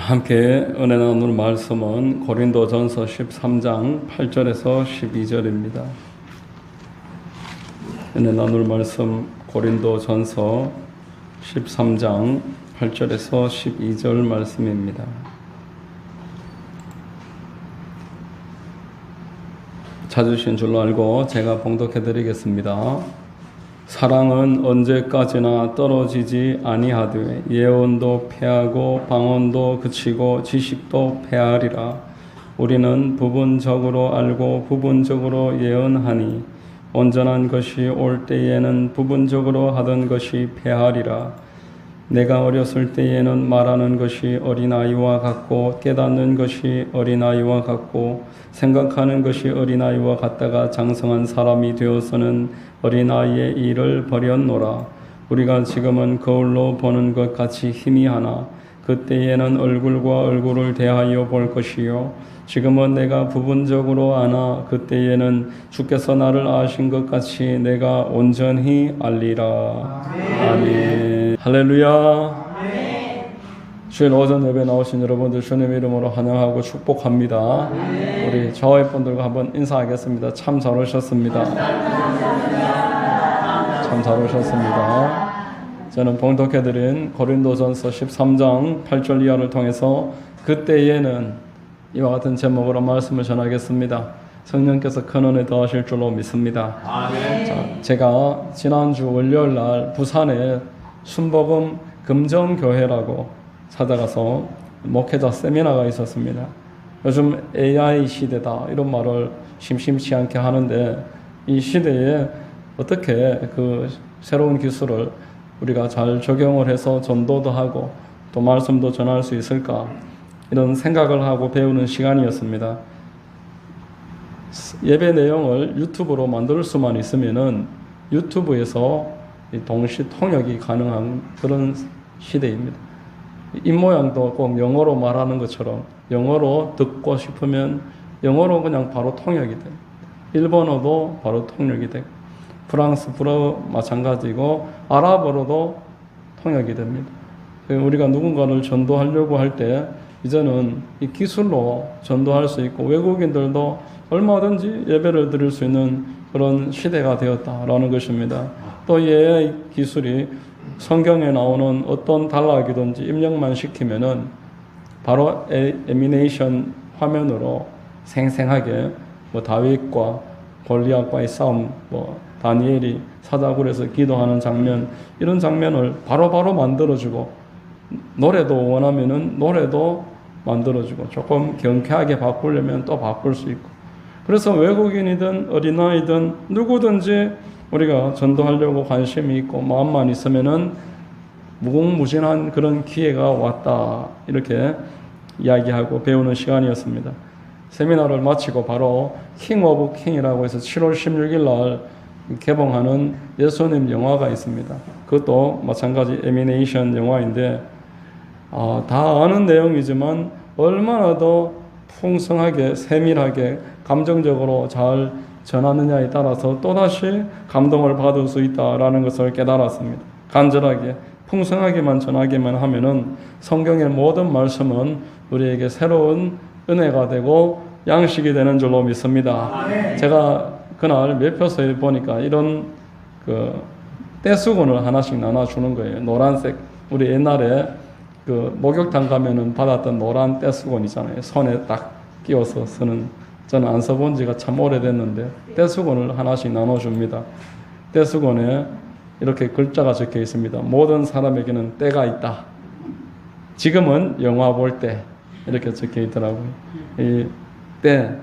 함께 은혜 나눌 말씀은 고린도전서 13장 8절에서 12절입니다. 은혜 나눌 말씀 고린도전서 13장 8절에서 12절 말씀입니다. 찾으신 줄로 알고 제가 봉독해 드리겠습니다. 사랑은 언제까지나 떨어지지 아니하되 예언도 패하고 방언도 그치고 지식도 패하리라. 우리는 부분적으로 알고 부분적으로 예언하니 온전한 것이 올 때에는 부분적으로 하던 것이 패하리라. 내가 어렸을 때에는 말하는 것이 어린아이와 같고 깨닫는 것이 어린아이와 같고 생각하는 것이 어린아이와 같다가 장성한 사람이 되어서는 어린아이의 일을 버렸노라. 우리가 지금은 거울로 보는 것 같이 희미하나 그때에는 얼굴과 얼굴을 대하여 볼 것이요 지금은 내가 부분적으로 아나 그때에는 주께서 나를 아신 것 같이 내가 온전히 알리라. 아멘. 할렐루야. 아멘. 주일 오전 예배 나오신 여러분들 주님의 이름으로 환영하고 축복합니다. 아멘. 우리 저의 분들과 한번 인사하겠습니다. 참 잘 오셨습니다. 참 잘 오셨습니다. 저는 봉독해드린 고린도전서 13장 8절 이하를 통해서 그때에는 이와 같은 제목으로 말씀을 전하겠습니다. 성령께서 큰 은혜 더하실 줄로 믿습니다. 아멘. 자, 제가 지난주 월요일 날 부산에 순복음 금정교회라고 찾아가서 목회자 세미나가 있었습니다. 요즘 AI 시대다 이런 말을 심심치 않게 하는데 이 시대에 어떻게 그 새로운 기술을 우리가 잘 적용을 해서 전도도 하고 또 말씀도 전할 수 있을까 이런 생각을 하고 배우는 시간이었습니다. 예배 내용을 유튜브로 만들 수만 있으면은 유튜브에서 동시 통역이 가능한 그런 시대입니다. 입모양도 꼭 영어로 말하는 것처럼 영어로 듣고 싶으면 영어로 그냥 바로 통역이 돼요. 일본어도 바로 통역이 되고 프랑스, 불어 마찬가지고 아랍어로도 통역이 됩니다. 우리가 누군가를 전도하려고 할 때 이제는 이 기술로 전도할 수 있고 외국인들도 얼마든지 예배를 드릴 수 있는 그런 시대가 되었다라는 것입니다. 또 AI 기술이 성경에 나오는 어떤 단락이든지 입력만 시키면은 바로 애니메이션 화면으로 생생하게 다윗과 골리앗과의 싸움, 다니엘이 사자굴에서 기도하는 장면 이런 장면을 바로바로 만들어주고 노래도 원하면은 노래도 만들어주고 조금 경쾌하게 바꾸려면 또 바꿀 수 있고 그래서 외국인이든 어린아이든 누구든지 우리가 전도하려고 관심이 있고 마음만 있으면은 무궁무진한 그런 기회가 왔다 이렇게 이야기하고 배우는 시간이었습니다. 세미나를 마치고 바로 킹 오브 킹이라고 해서 7월 16일 날 개봉하는 예수님 영화가 있습니다. 그것도 마찬가지 애니메이션 영화인데 다 아는 내용이지만 얼마나 더 풍성하게 세밀하게 감정적으로 잘 전하느냐에 따라서 또다시 감동을 받을 수 있다라는 것을 깨달았습니다. 간절하게 풍성하게만 전하기만 하면은 성경의 모든 말씀은 우리에게 새로운 은혜가 되고 양식이 되는 줄로 믿습니다. 아멘. 제가 그날 매표소에 보니까 이런 떼수건을 하나씩 나눠주는 거예요. 노란색 우리 옛날에 목욕탕 가면은 받았던 노란 떼수건 있잖아요. 손에 딱 끼워서 쓰는. 저는 안 써본 지가 참 오래됐는데 떼수건을 하나씩 나눠줍니다. 떼수건에 이렇게 글자가 적혀 있습니다. 모든 사람에게는 때가 있다. 지금은 영화 볼 때 이렇게 적혀 있더라고요. 이 때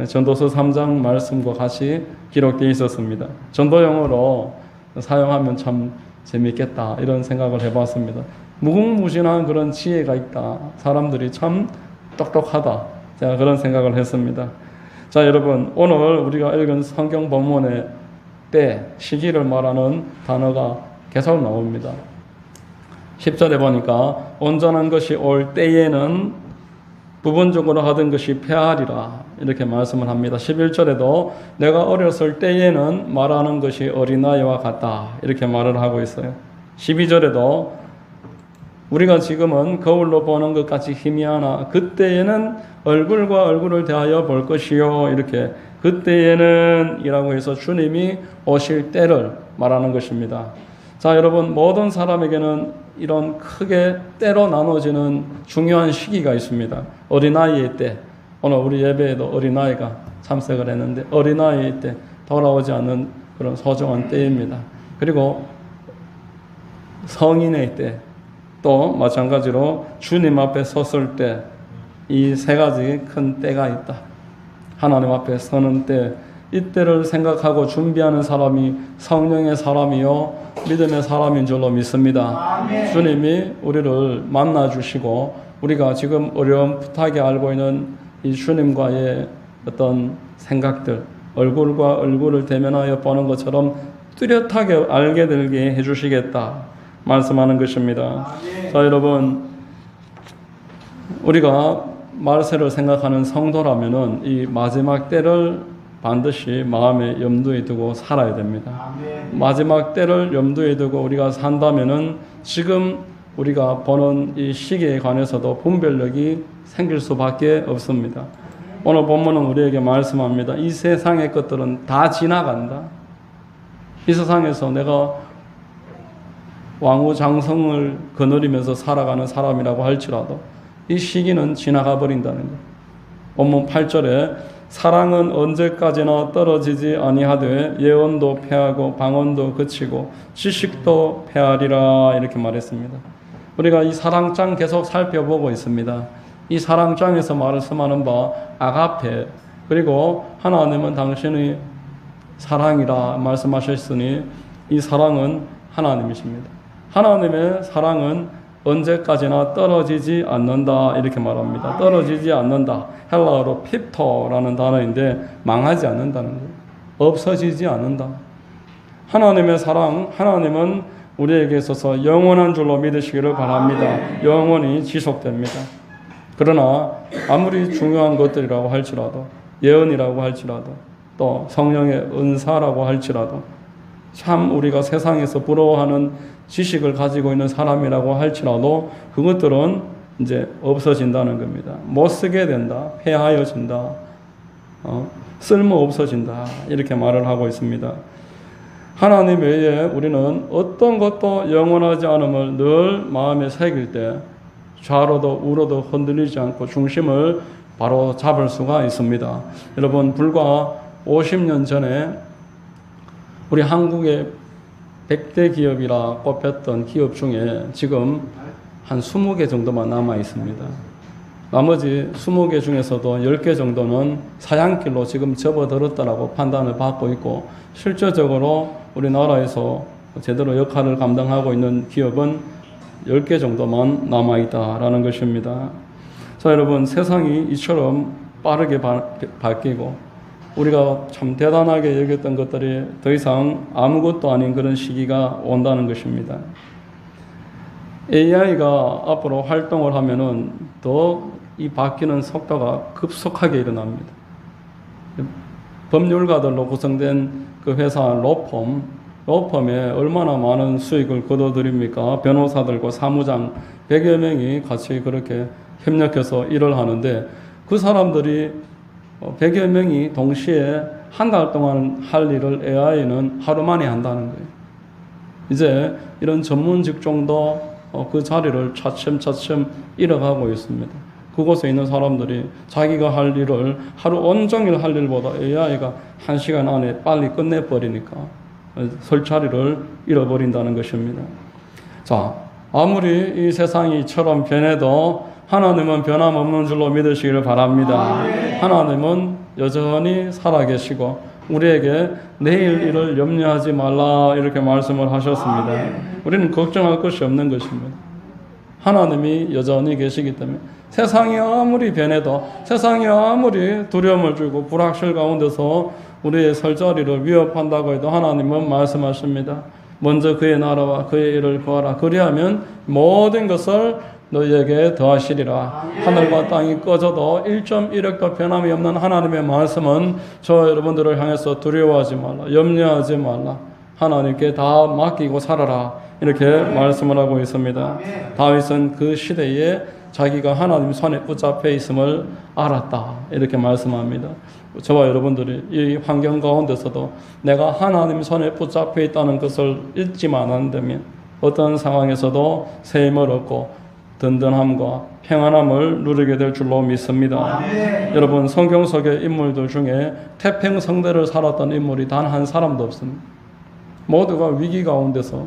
전도서 3장 말씀과 같이 기록되어 있었습니다. 전도용어로 사용하면 참 재밌겠다 이런 생각을 해봤습니다. 무궁무진한 그런 지혜가 있다. 사람들이 참 똑똑하다. 제가 그런 생각을 했습니다. 자, 여러분 오늘 우리가 읽은 성경 본문의 때, 시기를 말하는 단어가 계속 나옵니다. 10절에 보니까 온전한 것이 올 때에는 부분적으로 하던 것이 패하리라 이렇게 말씀을 합니다. 11절에도 내가 어렸을 때에는 말하는 것이 어린아이와 같다 이렇게 말을 하고 있어요. 12절에도 우리가 지금은 거울로 보는 것 같이 희미하나 그때에는 얼굴과 얼굴을 대하여 볼 것이요. 이렇게 그때에는 이라고 해서 주님이 오실 때를 말하는 것입니다. 자, 여러분, 모든 사람에게는 이런 크게 때로 나눠지는 중요한 시기가 있습니다. 어린아이의 때, 오늘 우리 예배에도 어린아이가 참석을 했는데 어린아이의 때, 돌아오지 않는 그런 소중한 때입니다. 그리고 성인의 때, 또 마찬가지로 주님 앞에 섰을 때, 이 세 가지 큰 때가 있다. 하나님 앞에 서는 때, 이때를 생각하고 준비하는 사람이 성령의 사람이요 믿음의 사람인 줄로 믿습니다. 아멘. 주님이 우리를 만나 주시고 우리가 지금 어렴풋하게 알고 있는 이 주님과의 어떤 생각들, 얼굴과 얼굴을 대면하여 보는 것처럼 뚜렷하게 알게 되게 해주시겠다 말씀하는 것입니다. 아멘. 자, 여러분, 우리가 말세를 생각하는 성도라면은 이 마지막 때를 반드시 마음에 염두에 두고 살아야 됩니다. 아멘. 마지막 때를 염두에 두고 우리가 산다면은 지금 우리가 보는 이 시기에 관해서도 분별력이 생길 수밖에 없습니다. 오늘 본문은 우리에게 말씀합니다. 이 세상의 것들은 다 지나간다. 이 세상에서 내가 왕후장성을 거느리면서 살아가는 사람이라고 할지라도 이 시기는 지나가 버린다는 것. 본문 8절에 사랑은 언제까지나 떨어지지 아니하되 예언도 패하고 방언도 그치고 지식도 패하리라 이렇게 말했습니다. 우리가 이 사랑장 계속 살펴보고 있습니다. 이 사랑장에서 말씀하는 바 아가페, 그리고 하나님은 당신의 사랑이라 말씀하셨으니 이 사랑은 하나님이십니다. 하나님의 사랑은 언제까지나 떨어지지 않는다 이렇게 말합니다. 떨어지지 않는다. 헬라어로 핍토라는 단어인데 망하지 않는다는 거예요. 없어지지 않는다. 하나님의 사랑, 하나님은 우리에게 있어서 영원한 줄로 믿으시기를 바랍니다. 영원히 지속됩니다. 그러나 아무리 중요한 것들이라고 할지라도, 예언이라고 할지라도, 또 성령의 은사라고 할지라도, 참 우리가 세상에서 부러워하는 지식을 가지고 있는 사람이라고 할지라도 그것들은 이제 없어진다는 겁니다. 못 쓰게 된다. 폐하여진다. 쓸모 없어진다. 이렇게 말을 하고 있습니다. 하나님 외에 우리는 어떤 것도 영원하지 않음을 늘 마음에 새길 때 좌로도 우로도 흔들리지 않고 중심을 바로 잡을 수가 있습니다. 여러분, 불과 50년 전에 우리 한국의 100대 기업이라 꼽혔던 기업 중에 지금 한 20개 정도만 남아 있습니다. 나머지 20개 중에서도 10개 정도는 사양길로 지금 접어들었다라고 판단을 받고 있고, 실질적으로 우리나라에서 제대로 역할을 감당하고 있는 기업은 10개 정도만 남아있다라는 것입니다. 자, 여러분, 세상이 이처럼 빠르게 바뀌고 우리가 참 대단하게 여겼던 것들이 더 이상 아무것도 아닌 그런 시기가 온다는 것입니다. AI가 앞으로 활동을 하면은 더 이 바뀌는 속도가 급속하게 일어납니다. 법률가들로 구성된 그 회사 로펌에 얼마나 많은 수익을 거둬들입니까? 변호사들과 사무장 100여 명이 같이 그렇게 협력해서 일을 하는데 그 사람들이 100여 명이 동시에 한 달 동안 할 일을 AI는 하루 만에 한다는 거예요. 이제 이런 전문 직종도 그 자리를 차츰차츰 잃어가고 있습니다. 그곳에 있는 사람들이 자기가 할 일을 하루 온종일 할 일보다 AI가 1시간 안에 빨리 끝내버리니까 설 자리를 잃어버린다는 것입니다. 자, 아무리 이 세상이 이처럼 변해도 하나님은 변함없는 줄로 믿으시기를 바랍니다. 하나님은 여전히 살아계시고 우리에게 내일 일을 염려하지 말라 이렇게 말씀을 하셨습니다. 우리는 걱정할 것이 없는 것입니다. 하나님이 여전히 계시기 때문에 세상이 아무리 변해도, 세상이 아무리 두려움을 주고 불확실 가운데서 우리의 설 자리를 위협한다고 해도 하나님은 말씀하십니다. 먼저 그의 나라와 그의 일을 구하라. 그리하면 모든 것을 너희에게 더하시리라. 하늘과 땅이 꺼져도 1.1획도 변함이 없는 하나님의 말씀은 저 여러분들을 향해서 두려워하지 말라, 염려하지 말라, 하나님께 다 맡기고 살아라 이렇게 말씀을 하고 있습니다. 다윗은 그 시대에 자기가 하나님 손에 붙잡혀 있음을 알았다. 이렇게 말씀합니다. 저와 여러분들이 이 환경 가운데서도 내가 하나님 손에 붙잡혀 있다는 것을 잊지만 않는다면 어떤 상황에서도 새 힘을 얻고 든든함과 평안함을 누리게 될 줄로 믿습니다. 여러분, 성경 속의 인물들 중에 태평성대를 살았던 인물이 단 한 사람도 없습니다. 모두가 위기 가운데서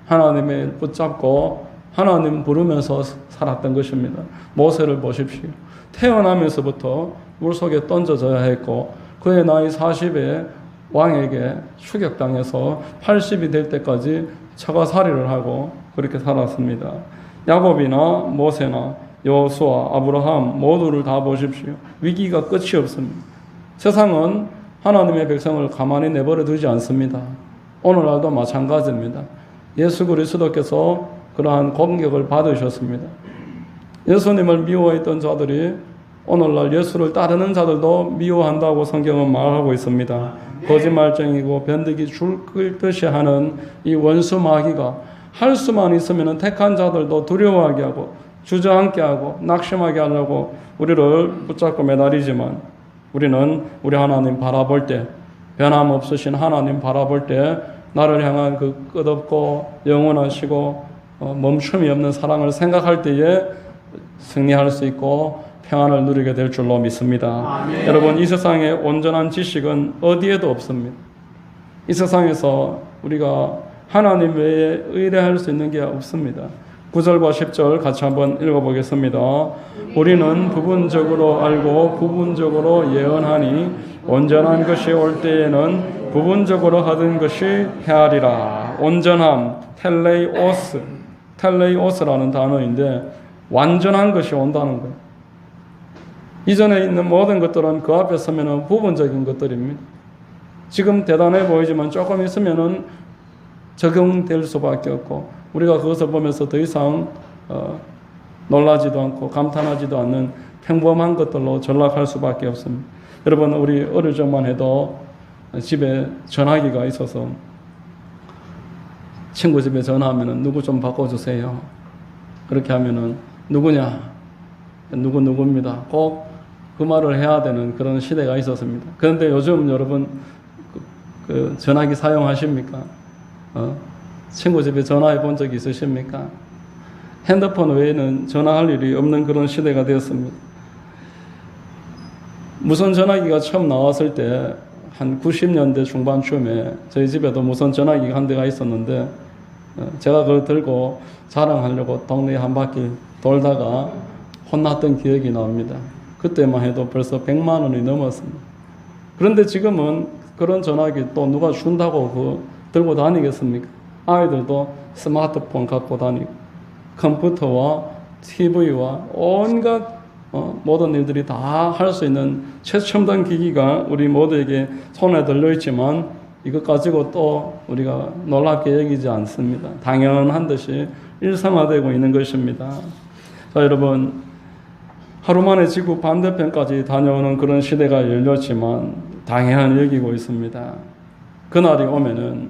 하나님을 붙잡고 하나님 부르면서 살았던 것입니다. 모세를 보십시오. 태어나면서부터 물속에 던져져야 했고 그의 나이 40에 왕에게 추격당해서 80이 될 때까지 처가살이를 하고 그렇게 살았습니다. 야곱이나 모세나 여호수아, 아브라함 모두를 다 보십시오. 위기가 끝이 없습니다. 세상은 하나님의 백성을 가만히 내버려 두지 않습니다. 오늘날도 마찬가지입니다. 예수 그리스도께서 그러한 공격을 받으셨습니다. 예수님을 미워했던 자들이 오늘날 예수를 따르는 자들도 미워한다고 성경은 말하고 있습니다. 거짓말쟁이고 변덕이 줄 끓듯이 하는 이 원수 마귀가 할 수만 있으면 택한 자들도 두려워하게 하고 주저앉게 하고 낙심하게 하려고 우리를 붙잡고 매달리지만 우리는 우리 하나님 바라볼 때, 변함없으신 하나님 바라볼 때 나를 향한 그 끝없고 영원하시고 멈춤이 없는 사랑을 생각할 때에 승리할 수 있고 평안을 누리게 될 줄로 믿습니다. 아멘. 여러분, 이 세상에 온전한 지식은 어디에도 없습니다. 이 세상에서 우리가 하나님 외에 의뢰할 수 있는 게 없습니다. 9절과 10절 같이 한번 읽어보겠습니다. 우리는 부분적으로 알고 부분적으로 예언하니 온전한 것이 올 때에는 부분적으로 하던 것이 헤아리라. 온전함, 텔레이오스라는 단어인데 완전한 것이 온다는 거예요. 이전에 있는 모든 것들은 그 앞에 서면은 부분적인 것들입니다. 지금 대단해 보이지만 조금 있으면은 적용될 수밖에 없고 우리가 그것을 보면서 더 이상 놀라지도 않고 감탄하지도 않는 평범한 것들로 전락할 수밖에 없습니다. 여러분, 우리 어릴 적만 해도 집에 전화기가 있어서 친구 집에 전화하면은 누구 좀 바꿔주세요. 그렇게 하면은 누구냐? 누구입니다. 꼭 그 말을 해야 되는 그런 시대가 있었습니다. 그런데 요즘 여러분 그 전화기 사용하십니까? 친구 집에 전화해 본 적이 있으십니까? 핸드폰 외에는 전화할 일이 없는 그런 시대가 되었습니다. 무선 전화기가 처음 나왔을 때 한 90년대 중반쯤에 저희 집에도 무선 전화기가 한 대가 있었는데 제가 그걸 들고 자랑하려고 동네 한 바퀴 돌다가 혼났던 기억이 납니다. 그때만 해도 벌써 100만 원이 넘었습니다. 그런데 지금은 그런 전화기 또 누가 준다고 들고 다니겠습니까? 아이들도 스마트폰 갖고 다니고 컴퓨터와 TV와 온갖 모든 일들이 다 할 수 있는 최첨단 기기가 우리 모두에게 손에 들려있지만 이것 가지고 또 우리가 놀랍게 여기지 않습니다. 당연한 듯이 일상화되고 있는 것입니다. 자, 여러분, 하루 만에 지구 반대편까지 다녀오는 그런 시대가 열렸지만 당연히 여기고 있습니다. 그날이 오면은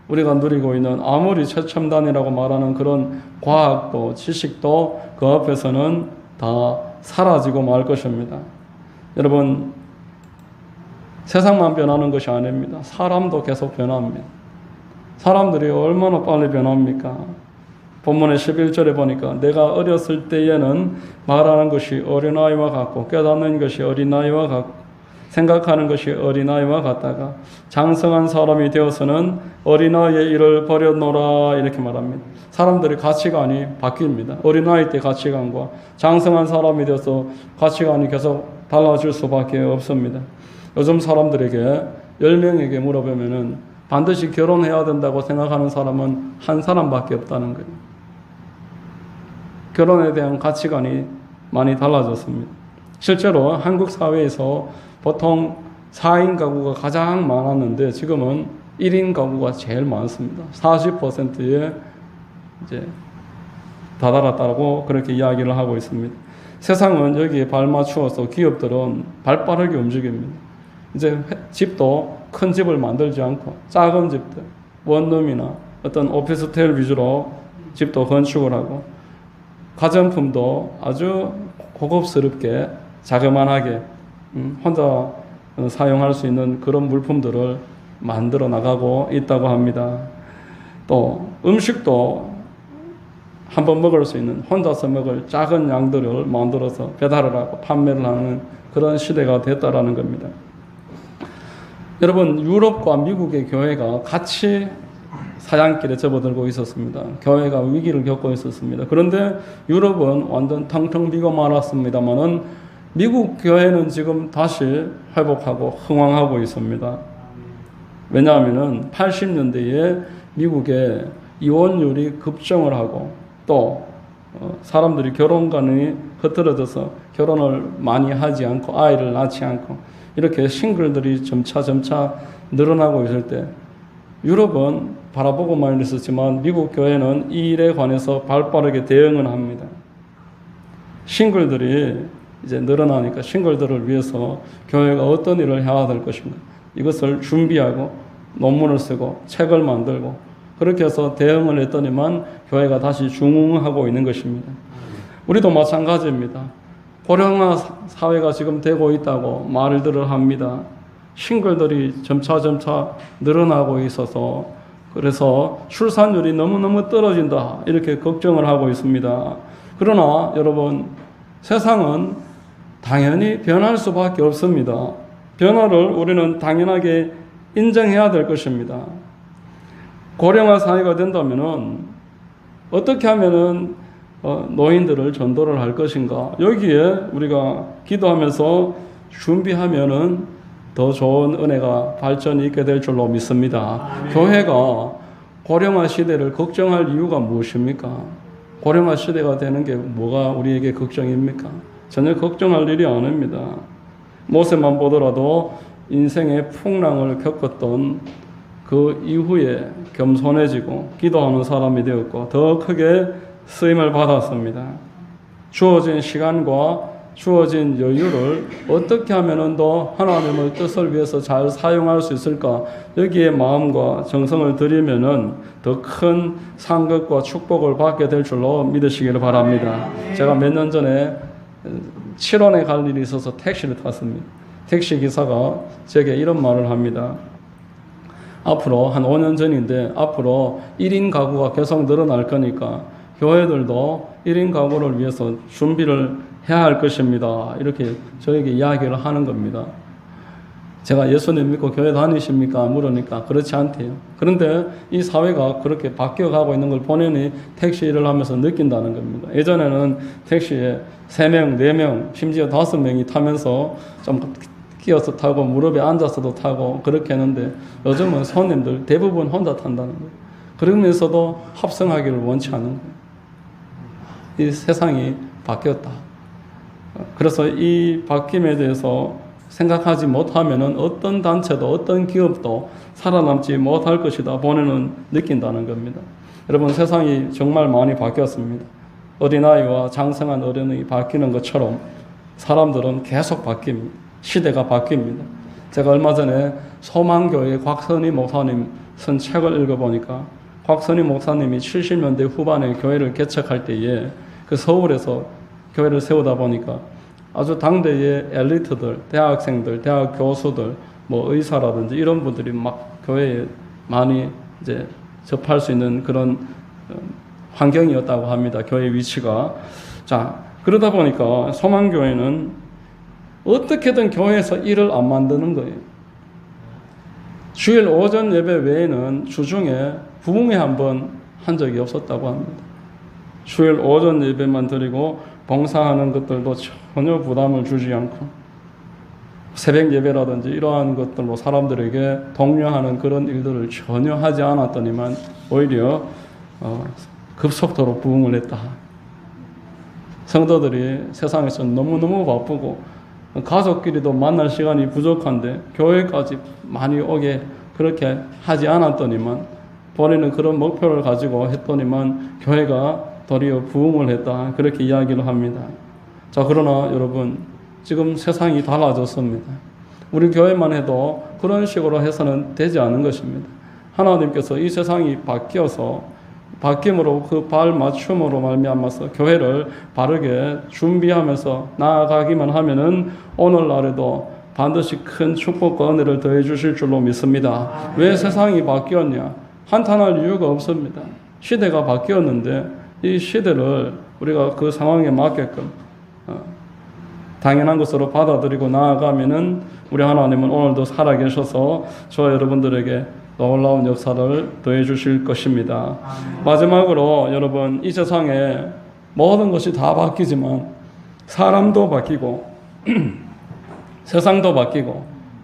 우리가 누리고 있는 아무리 최첨단이라고 말하는 그런 과학도 지식도 그 앞에서는 다 사라지고 말 것입니다. 여러분, 세상만 변하는 것이 아닙니다. 사람도 계속 변합니다. 사람들이 얼마나 빨리 변합니까? 본문의 11절에 보니까 내가 어렸을 때에는 말하는 것이 어린아이와 같고 깨닫는 것이 어린아이와 같고 생각하는 것이 어린아이와 같다가 장성한 사람이 되어서는 어린아이의 일을 버려놓으라 이렇게 말합니다. 사람들의 가치관이 바뀝니다. 어린아이 때 가치관과 장성한 사람이 되어서 가치관이 계속 달라질 수밖에 없습니다. 요즘 사람들에게 10명에게 물어보면은 반드시 결혼해야 된다고 생각하는 사람은 한 사람밖에 없다는 거예요. 결혼에 대한 가치관이 많이 달라졌습니다. 실제로 한국 사회에서 보통 4인 가구가 가장 많았는데 지금은 1인 가구가 제일 많습니다. 40%에 이제 다다랐다고 그렇게 이야기를 하고 있습니다. 세상은 여기에 발맞추어서 기업들은 발빠르게 움직입니다. 이제 집도 큰 집을 만들지 않고 작은 집들, 원룸이나 어떤 오피스텔 위주로 집도 건축을 하고 가전품도 아주 고급스럽게 자그만하게 혼자 사용할 수 있는 그런 물품들을 만들어 나가고 있다고 합니다. 또 음식도 한번 먹을 수 있는 혼자서 먹을 작은 양들을 만들어서 배달을 하고 판매를 하는 그런 시대가 됐다라는 겁니다. 여러분, 유럽과 미국의 교회가 같이 사양길에 접어들고 있었습니다. 교회가 위기를 겪고 있었습니다. 그런데 유럽은 완전 텅텅 비고 말았습니다만은 미국 교회는 지금 다시 회복하고 흥왕하고 있습니다. 왜냐하면은 80년대에 미국의 이혼율이 급증을 하고 또 사람들이 결혼관이 흐트러져서 결혼을 많이 하지 않고 아이를 낳지 않고 이렇게 싱글들이 점차 늘어나고 있을 때 유럽은 바라보고만 있었지만 미국 교회는 이 일에 관해서 발빠르게 대응을 합니다. 싱글들이 이제 늘어나니까 싱글들을 위해서 교회가 어떤 일을 해야 될 것인가 이것을 준비하고 논문을 쓰고 책을 만들고 그렇게 해서 대응을 했더니만 교회가 다시 중흥하고 있는 것입니다. 우리도 마찬가지입니다. 고령화 사회가 지금 되고 있다고 말들을 합니다. 싱글들이 점차 늘어나고 있어서 그래서 출산율이 너무너무 떨어진다 이렇게 걱정을 하고 있습니다. 그러나 여러분 세상은 당연히 변할 수밖에 없습니다. 변화를 우리는 당연하게 인정해야 될 것입니다. 고령화 사회가 된다면은 어떻게 하면은 노인들을 전도를 할 것인가? 여기에 우리가 기도하면서 준비하면은 더 좋은 은혜가 발전이 있게 될 줄로 믿습니다. 아멘. 교회가 고령화 시대를 걱정할 이유가 무엇입니까? 고령화 시대가 되는 게 뭐가 우리에게 걱정입니까? 전혀 걱정할 일이 아닙니다. 모세만 보더라도 인생의 풍랑을 겪었던 그 이후에 겸손해지고 기도하는 사람이 되었고 더 크게 쓰임을 받았습니다. 주어진 시간과 주어진 여유를 어떻게 하면 더 하나님의 뜻을 위해서 잘 사용할 수 있을까? 여기에 마음과 정성을 들이면은 더 큰 상급과 축복을 받게 될 줄로 믿으시기를 바랍니다. 제가 몇 년 전에 7원에 갈 일이 있어서 택시를 탔습니다. 택시 기사가 제게 이런 말을 합니다. 앞으로 한 5년 전인데 앞으로 1인 가구가 계속 늘어날 거니까 교회들도 1인 가구를 위해서 준비를 해야 할 것입니다. 이렇게 저에게 이야기를 하는 겁니다. 제가 예수님 믿고 교회 다니십니까? 물으니까 그렇지 않대요. 그런데 이 사회가 그렇게 바뀌어가고 있는 걸 본인이 택시 일을 하면서 느낀다는 겁니다. 예전에는 택시에 3명, 4명, 심지어 5명이 타면서 좀 끼어서 타고 무릎에 앉아서도 타고 그렇게 했는데 요즘은 손님들 대부분 혼자 탄다는 거예요. 그러면서도 합성하기를 원치 않는 거예요. 이 세상이 바뀌었다. 그래서 이 바뀜에 대해서 생각하지 못하면은 어떤 단체도 어떤 기업도 살아남지 못할 것이다 본인은 느낀다는 겁니다. 여러분 세상이 정말 많이 바뀌었습니다. 어린아이와 장성한 어른이 바뀌는 것처럼 사람들은 계속 바뀝니다. 시대가 바뀝니다. 제가 얼마 전에 소망교회 곽선희 목사님 쓴 책을 읽어보니까 곽선희 목사님이 70년대 후반에 교회를 개척할 때에 그 서울에서 교회를 세우다 보니까 아주 당대의 엘리트들, 대학생들, 대학 교수들, 뭐 의사라든지 이런 분들이 막 교회에 많이 이제 접할 수 있는 그런 환경이었다고 합니다. 교회 위치가. 자, 그러다 보니까 소망교회는 어떻게든 교회에서 일을 안 만드는 거예요. 주일 오전 예배 외에는 주중에 부흥회 한번 한 적이 없었다고 합니다. 주일 오전 예배만 드리고 봉사하는 것들도 전혀 부담을 주지 않고 새벽 예배라든지 이러한 것들로 사람들에게 독려하는 그런 일들을 전혀 하지 않았더니만 오히려 급속도로 부흥을 했다. 성도들이 세상에서 너무너무 바쁘고 가족끼리도 만날 시간이 부족한데 교회까지 많이 오게 그렇게 하지 않았더니만 본인은 그런 목표를 가지고 했더니만 교회가 도리어 부흥을 했다. 그렇게 이야기를 합니다. 자, 그러나 여러분 지금 세상이 달라졌습니다. 우리 교회만 해도 그런 식으로 해서는 되지 않은 것입니다. 하나님께서 이 세상이 바뀜으로 그 발맞춤으로 말미암아서 교회를 바르게 준비하면서 나아가기만 하면은 오늘날에도 반드시 큰 축복과 은혜를 더해 주실 줄로 믿습니다. 왜 세상이 바뀌었냐? 한탄할 이유가 없습니다. 시대가 바뀌었는데 이 시대를 우리가 그 상황에 맞게끔 당연한 것으로 받아들이고 나아가면은 우리 하나님은 오늘도 살아계셔서 저와 여러분들에게 놀라운 역사를 더해 주실 것입니다. 마지막으로 여러분, 이 세상에 모든 것이 다 바뀌지만 사람도 바뀌고 세상도 바뀌고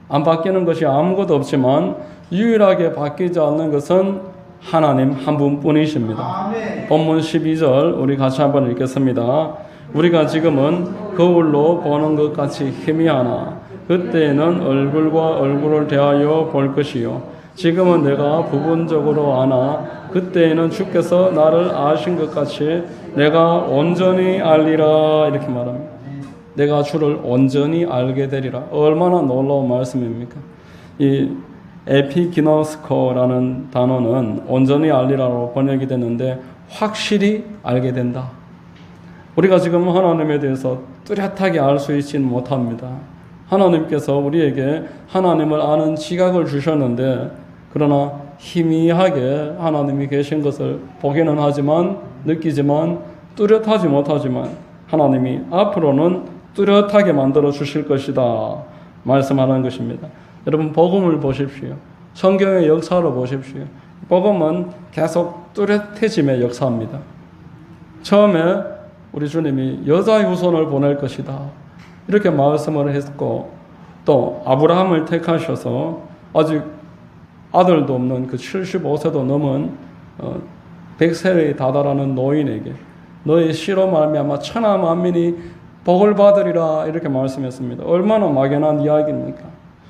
안 바뀌는 것이 아무것도 없지만 유일하게 바뀌지 않는 것은 하나님 한 분뿐이십니다. 본문 12절 우리 같이 한번 읽겠습니다. 우리가 지금은 거울로 보는 것 같이 희미하나 그때에는 얼굴과 얼굴을 대하여 볼 것이요 지금은 내가 부분적으로 아나 그때에는 주께서 나를 아신 것 같이 내가 온전히 알리라 이렇게 말합니다. 내가 주를 온전히 알게 되리라. 얼마나 놀라운 말씀입니까? 이 에피기노스코라는 단어는 온전히 알리라로 번역이 되는데 확실히 알게 된다. 우리가 지금 하나님에 대해서 뚜렷하게 알 수 있지는 못합니다. 하나님께서 우리에게 하나님을 아는 지각을 주셨는데 그러나 희미하게 하나님이 계신 것을 보기는 하지만 느끼지만 뚜렷하지 못하지만 하나님이 앞으로는 뚜렷하게 만들어 주실 것이다 말씀하는 것입니다. 여러분 복음을 보십시오. 성경의 역사를 보십시오. 복음은 계속 뚜렷해짐의 역사입니다. 처음에 우리 주님이 여자의 후손을 보낼 것이다 이렇게 말씀을 했고 또 아브라함을 택하셔서 아직 아들도 없는 그 75세도 넘은 100세에 다다라는 노인에게 너의 씨로 말미암아 천하 만민이 복을 받으리라 이렇게 말씀했습니다. 얼마나 막연한 이야기입니까?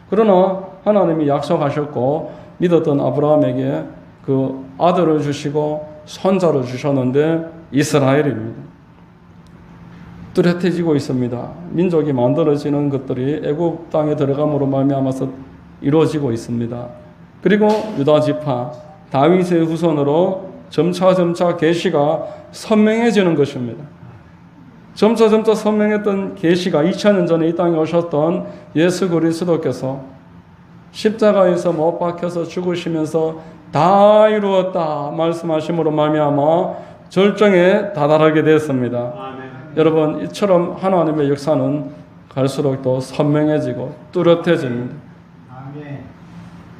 그러나 하나님이 약속하셨고 믿었던 아브라함에게 그 아들을 주시고 손자를 주셨는데 이스라엘입니다. 뚜렷해지고 있습니다. 민족이 만들어지는 것들이 애굽 땅에 들어감으로 말미암아서 이루어지고 있습니다. 그리고 유다 지파 다윗의 후손으로 점차 계시가 선명해지는 것입니다. 점차 선명했던 계시가 2000년 전에 이 땅에 오셨던 예수 그리스도께서 십자가에서 못 박혀서 죽으시면서 다 이루었다 말씀하심으로 말미암아 절정에 다다르게 되었습니다. 아멘. 여러분 이처럼 하나님의 역사는 갈수록 더 선명해지고 뚜렷해집니다. 아멘.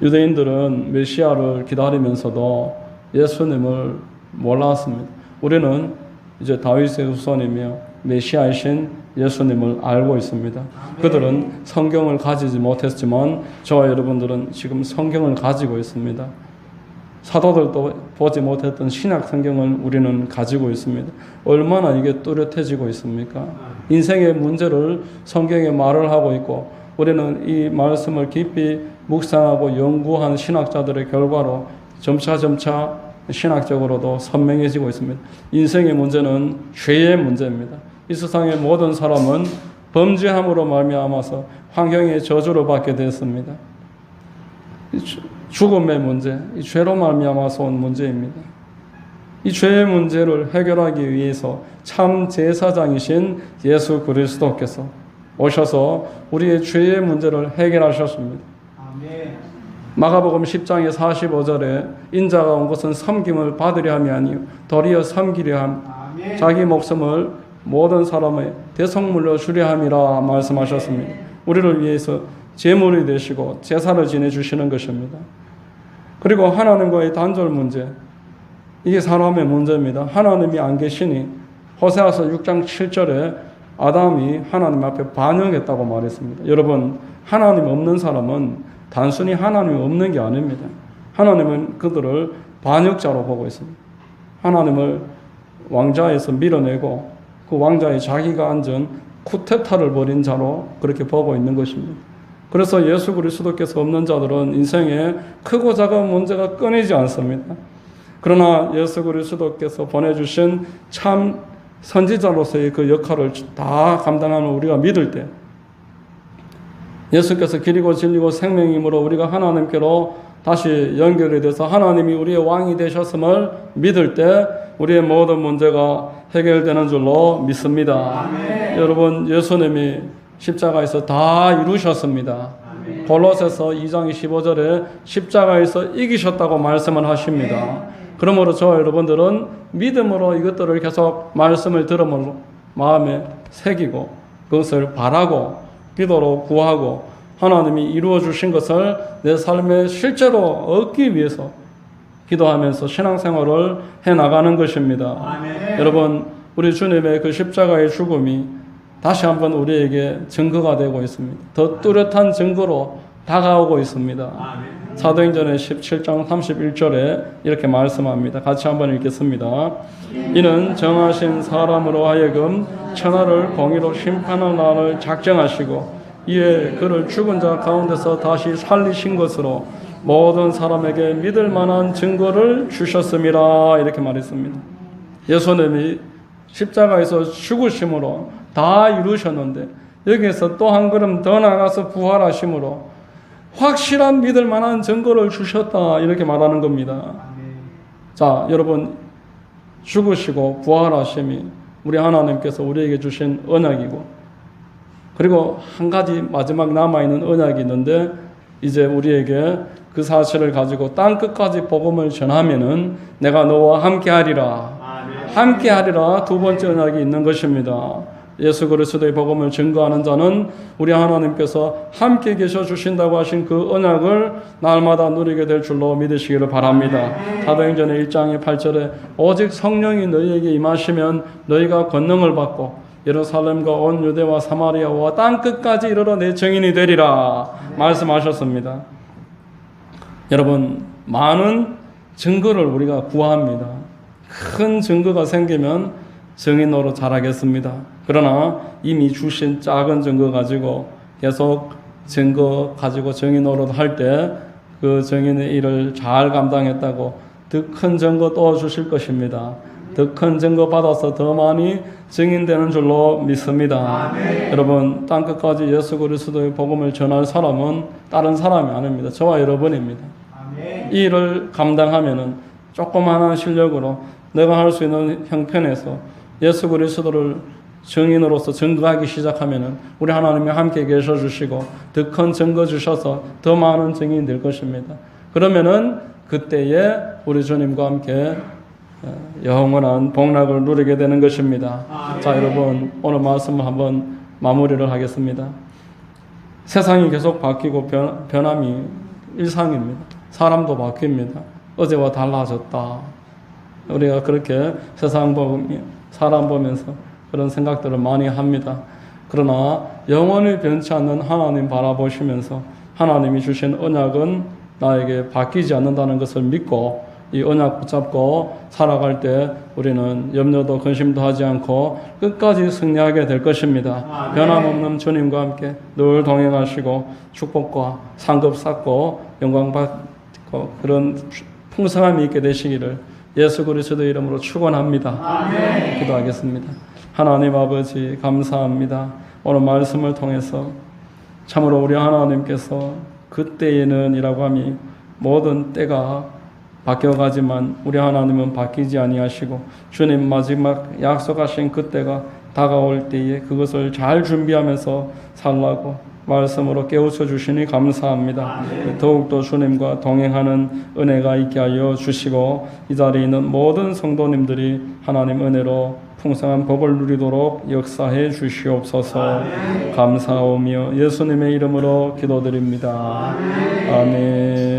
유대인들은 메시아를 기다리면서도 예수님을 몰랐습니다. 우리는 이제 다윗의 후손이며 메시아이신 예수님을 알고 있습니다. 그들은 성경을 가지지 못했지만 저와 여러분들은 지금 성경을 가지고 있습니다. 사도들도 보지 못했던 신약 성경을 우리는 가지고 있습니다. 얼마나 이게 뚜렷해지고 있습니까? 인생의 문제를 성경에 말을 하고 있고 우리는 이 말씀을 깊이 묵상하고 연구한 신학자들의 결과로 점차 신학적으로도 선명해지고 있습니다. 인생의 문제는 죄의 문제입니다. 이 세상의 모든 사람은 범죄함으로 말미암아서 환경의 저주를 받게 됐습니다. 죽음의 문제, 이 죄로 말미암아서 온 문제입니다. 이 죄의 문제를 해결하기 위해서 참 제사장이신 예수 그리스도께서 오셔서 우리의 죄의 문제를 해결하셨습니다. 아멘. 마가복음 10장의 45절에 인자가 온 것은 섬김을 받으려 함이 아니요 도리어 섬기려 함 아멘. 자기 목숨을 모든 사람의 대속물로 주려 함이라 말씀하셨습니다. 우리를 위해서 제물이 되시고 제사를 지내주시는 것입니다. 그리고 하나님과의 단절 문제, 이게 사람의 문제입니다. 하나님이 안 계시니 호세아서 6장 7절에 아담이 하나님 앞에 반역했다고 말했습니다. 여러분, 하나님 없는 사람은 단순히 하나님이 없는 게 아닙니다. 하나님은 그들을 반역자로 보고 있습니다. 하나님을 왕좌에서 밀어내고 그 왕좌에 자기가 앉은 쿠데타를 벌인 자로 그렇게 보고 있는 것입니다. 그래서 예수 그리스도께서 없는 자들은 인생에 크고 작은 문제가 끊이지 않습니다. 그러나 예수 그리스도께서 보내주신 참 선지자로서의 그 역할을 다 감당하는 우리가 믿을 때 예수께서 길이고 진리고 생명이므로 우리가 하나님께로 다시 연결이 돼서 하나님이 우리의 왕이 되셨음을 믿을 때 우리의 모든 문제가 해결되는 줄로 믿습니다. 여러분, 예수님이 십자가에서 다 이루셨습니다. 골로새서 2장 25절에 십자가에서 이기셨다고 말씀을 하십니다. 그러므로 저와 여러분들은 믿음으로 이것들을 계속 말씀을 들음으로 마음에 새기고 그것을 바라고 기도로 구하고 하나님이 이루어 주신 것을 내 삶에 실제로 얻기 위해서 기도하면서 신앙생활을 해나가는 것입니다. 아멘. 여러분, 우리 주님의 그 십자가의 죽음이 다시 한번 우리에게 증거가 되고 있습니다. 더 뚜렷한 증거로 다가오고 있습니다. 아멘. 사도행전의 17장 31절에 이렇게 말씀합니다. 같이 한번 읽겠습니다. 이는 정하신 사람으로 하여금 천하를 공의로 심판할 날을 작정하시고 이에 그를 죽은 자 가운데서 다시 살리신 것으로 모든 사람에게 믿을 만한 증거를 주셨음이라 이렇게 말했습니다. 예수님이 십자가에서 죽으심으로 다 이루셨는데 여기에서 또 한 걸음 더 나가서 부활하심으로 확실한 믿을 만한 증거를 주셨다 이렇게 말하는 겁니다. 자, 여러분, 죽으시고 부활하심이 우리 하나님께서 우리에게 주신 언약이고, 그리고 한 가지 마지막 남아있는 언약이 있는데 이제 우리에게 그 사실을 가지고 땅 끝까지 복음을 전하면은 내가 너와 함께하리라. 함께하리라 두 번째 언약이 있는 것입니다. 예수 그리스도의 복음을 증거하는 자는 우리 하나님께서 함께 계셔 주신다고 하신 그 언약을 날마다 누리게 될 줄로 믿으시기를 바랍니다. 사도행전의 1장의 8절에 오직 성령이 너희에게 임하시면 너희가 권능을 받고 예루살렘과 온 유대와 사마리아와 땅 끝까지 이르러 내 증인이 되리라 말씀하셨습니다. 여러분, 많은 증거를 우리가 구합니다. 큰 증거가 생기면 증인으로 자라겠습니다. 그러나 이미 주신 작은 증거 가지고 계속 증거 가지고 증인으로 할 때 그 증인의 일을 잘 감당했다고 더 큰 증거 또 주실 것입니다. 더 큰 증거 받아서 더 많이 증인되는 줄로 믿습니다. 아멘. 여러분, 땅끝까지 예수 그리스도의 복음을 전할 사람은 다른 사람이 아닙니다. 저와 여러분입니다. 아멘. 이 일을 감당하면은 조그마한 실력으로 내가 할 수 있는 형편에서 예수 그리스도를 증인으로서 증거하기 시작하면은 우리 하나님이 함께 계셔 주시고 더 큰 증거 주셔서 더 많은 증인이 될 것입니다. 그러면은 그때에 우리 주님과 함께 영원한 복락을 누리게 되는 것입니다. 자, 여러분, 오늘 말씀 한번 마무리를 하겠습니다. 세상이 계속 바뀌고 변함이 일상입니다. 사람도 바뀝니다. 어제와 달라졌다. 우리가 그렇게 세상 보면 사람 보면서 그런 생각들을 많이 합니다. 그러나 영원히 변치 않는 하나님 바라보시면서 하나님이 주신 언약은 나에게 바뀌지 않는다는 것을 믿고 이 언약 붙잡고 살아갈 때 우리는 염려도 근심도 하지 않고 끝까지 승리하게 될 것입니다. 변함없는 주님과 함께 늘 동행하시고 축복과 상급 쌓고 영광 받고 그런 풍성함이 있게 되시기를 예수 그리스도의 이름으로 축원합니다. 아멘. 기도하겠습니다. 하나님 아버지, 감사합니다. 오늘 말씀을 통해서 참으로 우리 하나님께서 그때에는 이라고 하니 모든 때가 바뀌어가지만 우리 하나님은 바뀌지 아니하시고 주님 마지막 약속하신 그때가 다가올 때에 그것을 잘 준비하면서 살라고 말씀으로 깨우쳐 주시니 감사합니다. 아멘. 더욱더 주님과 동행하는 은혜가 있게 하여 주시고 이 자리에 있는 모든 성도님들이 하나님 은혜로 풍성한 복을 누리도록 역사해 주시옵소서. 아멘. 감사하오며 예수님의 이름으로 기도드립니다. 아멘. 아멘.